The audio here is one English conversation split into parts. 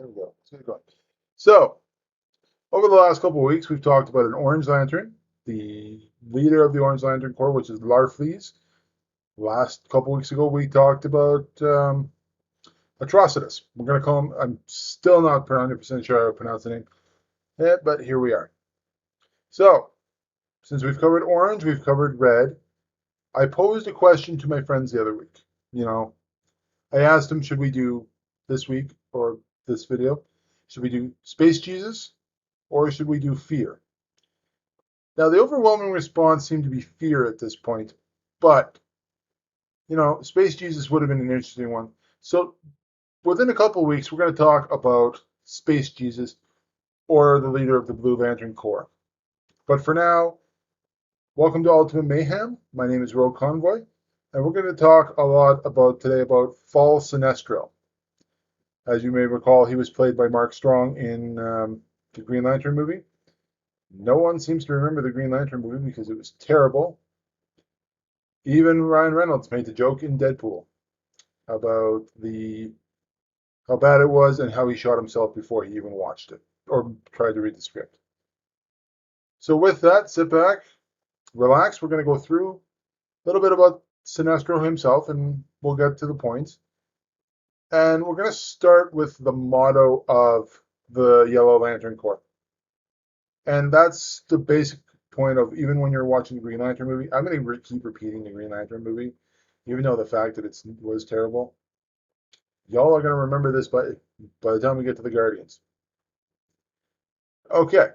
There we go. Let's get it going. So, over the last couple of weeks, we've talked about an orange lantern, the leader of the Orange Lantern Corps, which is Larfleeze. Last couple of weeks ago, we talked about Atrocitus. We're going to call him, I'm still not 100% sure how to pronounce the name, but here we are. So, since we've covered orange, we've covered red. I posed a question to my friends the other week. I asked them, should we do this week or this video? Should we do Space Jesus or should we do fear? Now, the overwhelming response seemed to be fear at this point, but, Space Jesus would have been an interesting one. So, within a couple of weeks, we're going to talk about Space Jesus or the leader of the Blue Lantern Corps. But for now, welcome to Ultimate Mayhem. My name is Rogue Convoy, and we're going to talk a lot today about Thaal Sinestro. As you may recall, he was played by Mark Strong in the Green Lantern movie. No one seems to remember the Green Lantern movie because it was terrible. Even Ryan Reynolds made the joke in Deadpool about how bad it was and how he shot himself before he even watched it or tried to read the script. So with that, sit back, relax. We're going to go through a little bit about Sinestro himself, and we'll get to the points. And we're going to start with the motto of the Yellow Lantern Corps. And that's the basic point of, even when you're watching the Green Lantern movie, I'm going to keep repeating the Green Lantern movie, even though the fact that it was terrible. Y'all are going to remember this by the time we get to the Guardians. Okay,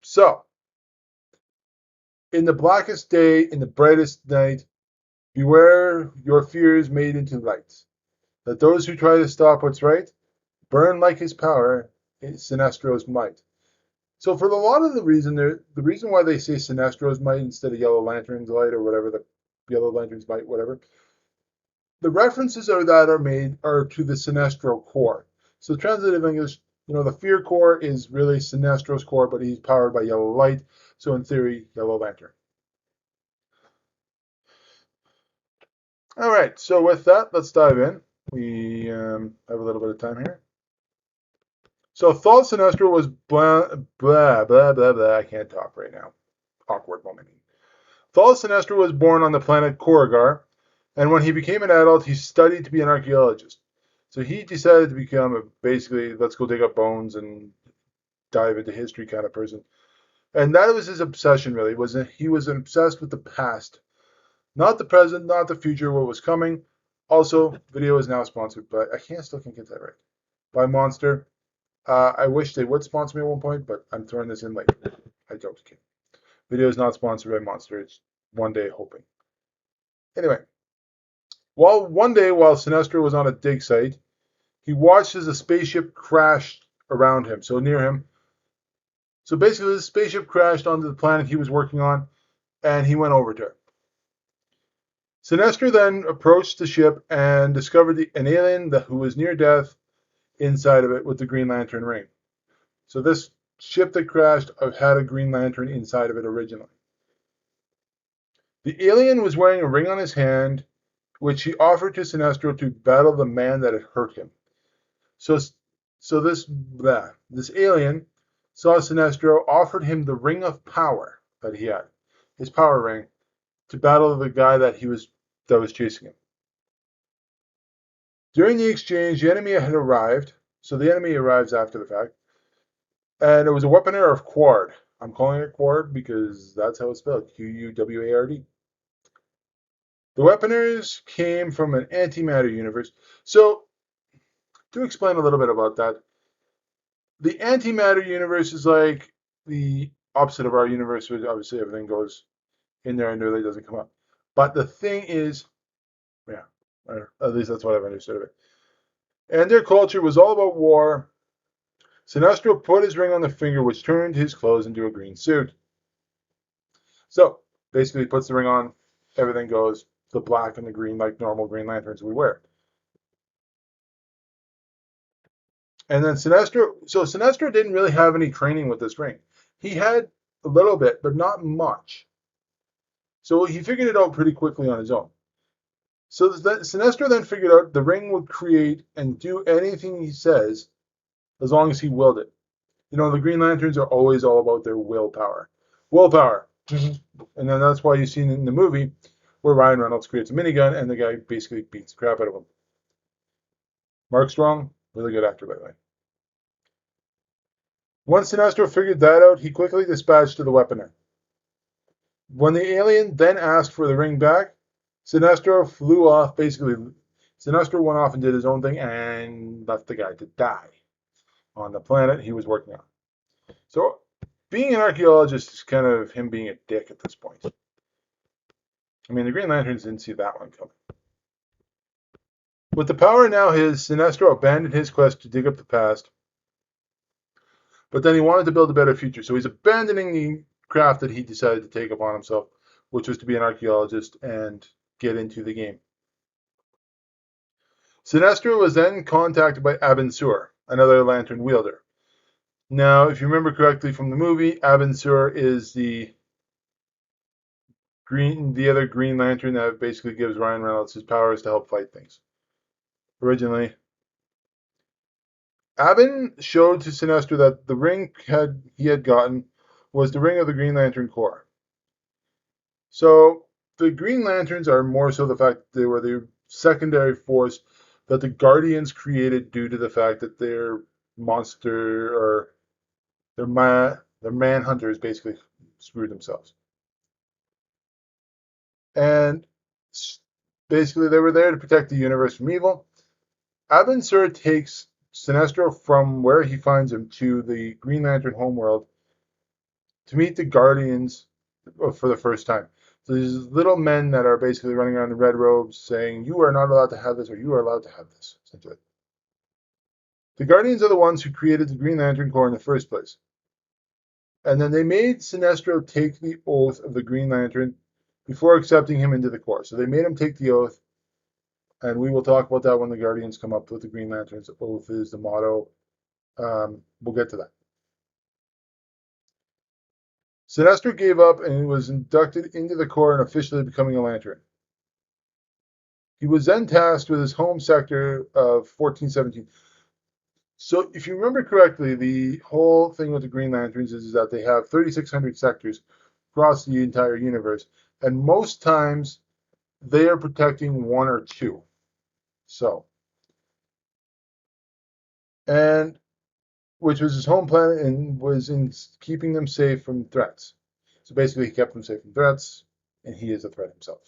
so in the blackest day, in the brightest night, beware your fears made into light. Let those who try to stop what's right burn like his power, Sinestro's might. So for a lot of the reason why they say Sinestro's might instead of Yellow Lantern's light or whatever, the Yellow Lantern's might, whatever, the references are to the Sinestro Corps. So translative English, the Fear Corps is really Sinestro's Corps, but he's powered by yellow light. So in theory, Yellow Lantern. All right, so with that, let's dive in. We have a little bit of time here. So Thaal Sinestro was blah, blah, blah, blah, blah. I can't talk right now. Awkward moment. Thaal Sinestro was born on the planet Korrigar, and when he became an adult, he studied to be an archaeologist. So he decided to become basically, let's go dig up bones and dive into history kind of person. And that was his obsession, really. He was obsessed with the past. Not the present, not the future, what was coming. Also, video is now sponsored by, I still can't get that right, by Monster. I wish they would sponsor me at one point, but I'm throwing this in like, I don't care. Video is not sponsored by Monster. It's one day hoping. Anyway, one day while Sinestro was on a dig site, he watched as a spaceship crashed around him, so near him. So basically, the spaceship crashed onto the planet he was working on, and he went over to it. Sinestro then approached the ship and discovered an alien who was near death inside of it with the Green Lantern ring. So this ship that crashed had a Green Lantern inside of it originally. The alien was wearing a ring on his hand, which he offered to Sinestro to battle the man that had hurt him. So this alien saw Sinestro, offered him the ring of power that he had, his power ring, to battle the guy that was chasing him. During the exchange, the enemy had arrived. So the enemy arrives after the fact. And it was a weaponaire of Quard. I'm calling it Quard because that's how it's spelled. Quward. The weaponaires came from an antimatter universe. So, to explain a little bit about that, the antimatter universe is like the opposite of our universe, which obviously everything goes in there and really doesn't come up. But the thing is, at least that's what I've understood of it. And their culture was all about war. Sinestro put his ring on the finger, which turned his clothes into a green suit. So, basically, he puts the ring on, everything goes, the black and the green, like normal Green Lanterns we wear. And then Sinestro didn't really have any training with this ring. He had a little bit, but not much. So he figured it out pretty quickly on his own. So Sinestro then figured out the ring would create and do anything he says as long as he willed it. You know, the Green Lanterns are always all about their willpower. Willpower. And then that's why you've seen in the movie where Ryan Reynolds creates a minigun and the guy basically beats the crap out of him. Mark Strong, really good actor, by the way. Once Sinestro figured that out, he quickly dispatched to the weaponer. When the alien then asked for the ring back, Sinestro flew off. Basically, Sinestro went off and did his own thing and left the guy to die on the planet he was working on. So, being an archaeologist is kind of him being a dick at this point. I mean, the Green Lanterns didn't see that one coming. With the power now his, Sinestro abandoned his quest to dig up the past, but then he wanted to build a better future. So he's abandoning the craft that he decided to take upon himself, which was to be an archaeologist and get into the game. Sinestro was then contacted by Abin Sur, another lantern wielder. Now, if you remember correctly from the movie, Abin Sur is the other Green Lantern that basically gives Ryan Reynolds his powers to help fight things. Originally, Abin showed to Sinestro that the ring he had gotten was the ring of the Green Lantern Corps. So the Green Lanterns are more so the fact that they were the secondary force that the Guardians created due to the fact that their monster or their manhunters basically screwed themselves. And basically they were there to protect the universe from evil. Abin Sur takes Sinestro from where he finds him to the Green Lantern homeworld to meet the Guardians for the first time. So these little men that are basically running around in red robes saying, you are not allowed to have this, or you are allowed to have this, essentially. The Guardians are the ones who created the Green Lantern Corps in the first place. And then they made Sinestro take the oath of the Green Lantern before accepting him into the Corps. So they made him take the oath, and we will talk about that when the Guardians come up with the Green Lantern's oath is the motto. We'll get to that. Sinestro gave up and was inducted into the Corps and officially becoming a Lantern. He was then tasked with his home sector of 1417. So if you remember correctly, the whole thing with the Green Lanterns is that they have 3,600 sectors across the entire universe, and most times they are protecting one or two. So, and which was his home planet and was in keeping them safe from threats. So basically, he kept them safe from threats, and he is a threat himself.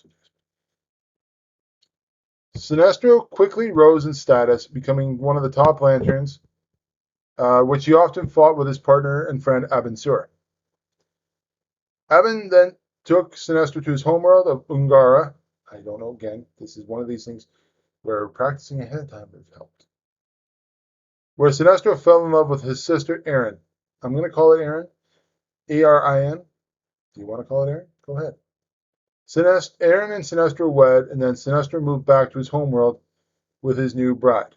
Sinestro quickly rose in status, becoming one of the top Lanterns, which he often fought with his partner and friend Abin Sur. Abin then took Sinestro to his homeworld of Ungara. I don't know, again, this is one of these things where practicing ahead of time has helped. Where Sinestro fell in love with his sister, Erin. I'm going to call it Erin. A-R-I-N. Do you want to call it Erin? Go ahead. Erin and Sinestro wed, and then Sinestro moved back to his homeworld with his new bride.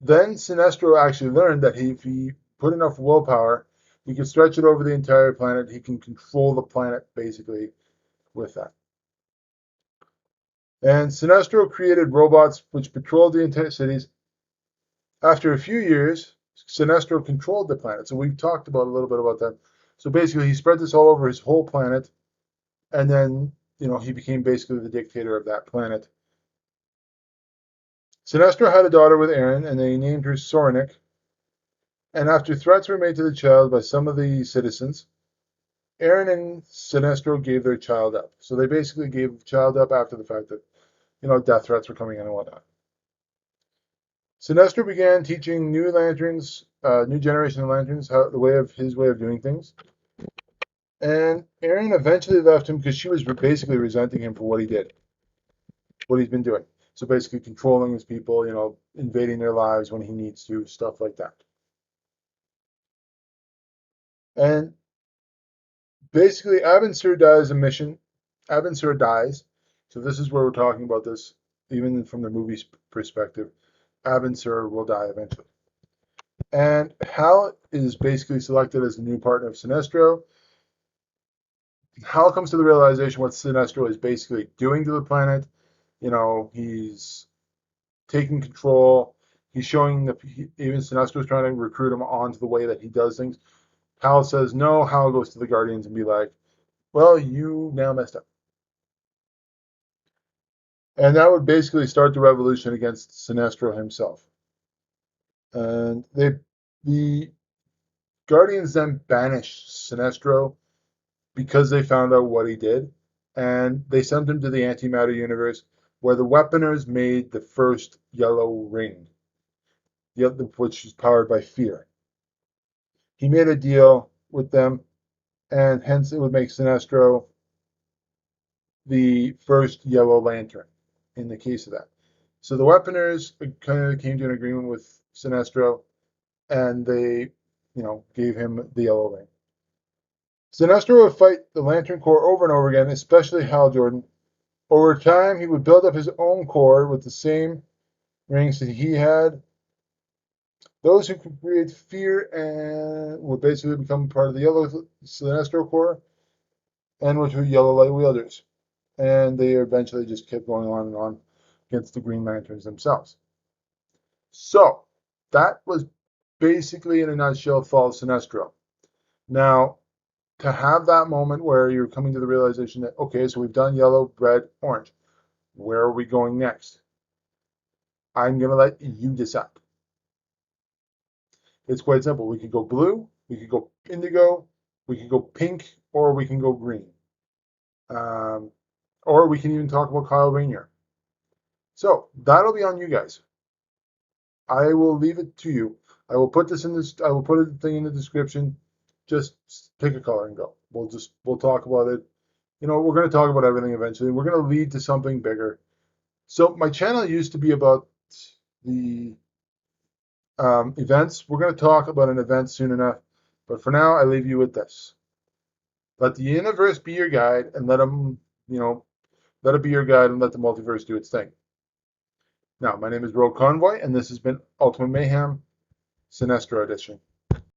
Then Sinestro actually learned that if he put enough willpower, he could stretch it over the entire planet. He can control the planet, basically, with that. And Sinestro created robots which patrolled the entire cities. After a few years, Sinestro controlled the planet. So we've talked about a little bit about that. So basically, he spread this all over his whole planet, and then, he became basically the dictator of that planet. Sinestro had a daughter with Erin, and they named her Sornik. And after threats were made to the child by some of the citizens, Erin and Sinestro gave their child up. So they basically gave the child up after the fact that, death threats were coming in and whatnot. Sinestro began teaching new lanterns, new generation of lanterns, his way of doing things. And Erin eventually left him because she was basically resenting him for what he did, what he's been doing. So basically controlling his people, invading their lives when he needs to, stuff like that. And basically, Abin Sur dies a mission. Abin Sur dies. So this is where we're talking about this, even from the movie's perspective. Abin Sur will die eventually. And Hal is basically selected as the new partner of Sinestro. Hal comes to the realization what Sinestro is basically doing to the planet. He's taking control. He's showing that even Sinestro's trying to recruit him onto the way that he does things. Thaal says no. Hal goes to the Guardians and be like, well, you now messed up. And that would basically start the revolution against Sinestro himself. And the Guardians then banished Sinestro because they found out what he did. And they sent him to the antimatter universe where the Weaponers made the first yellow ring, which is powered by fear. He made a deal with them, and hence it would make Sinestro the first Yellow Lantern in the case of that. So the Weaponers kind of came to an agreement with Sinestro, and they, gave him the Yellow Ring. Sinestro would fight the Lantern Corps over and over again, especially Hal Jordan. Over time, he would build up his own corps with the same rings that he had. Those who could create fear and would basically become part of the Yellow Sinestro Corps, and which were Yellow Light Wielders. And they eventually just kept going on and on against the Green Lanterns themselves. So that was basically, in a nutshell, Fall of Sinestro. Now, to have that moment where you're coming to the realization that, okay, so we've done yellow, red, orange. Where are we going next? I'm going to let you decide. It's quite simple. We could go blue, we could go indigo, we could go pink, or we can go green. Or we can even talk about Kyle Rayner. So that'll be on you guys. I will leave it to you. I will put this in this. I will put a thing in the description. Just pick a color and go. We'll talk about it. We're going to talk about everything eventually. We're going to lead to something bigger. So my channel used to be about the events. We're going to talk about an event soon enough. But for now, I leave you with this. Let the universe be your guide, and let it be your guide, and let the multiverse do its thing. Now, my name is Rogue Convoy, and this has been Ultimate Mayhem, Sinestro Edition.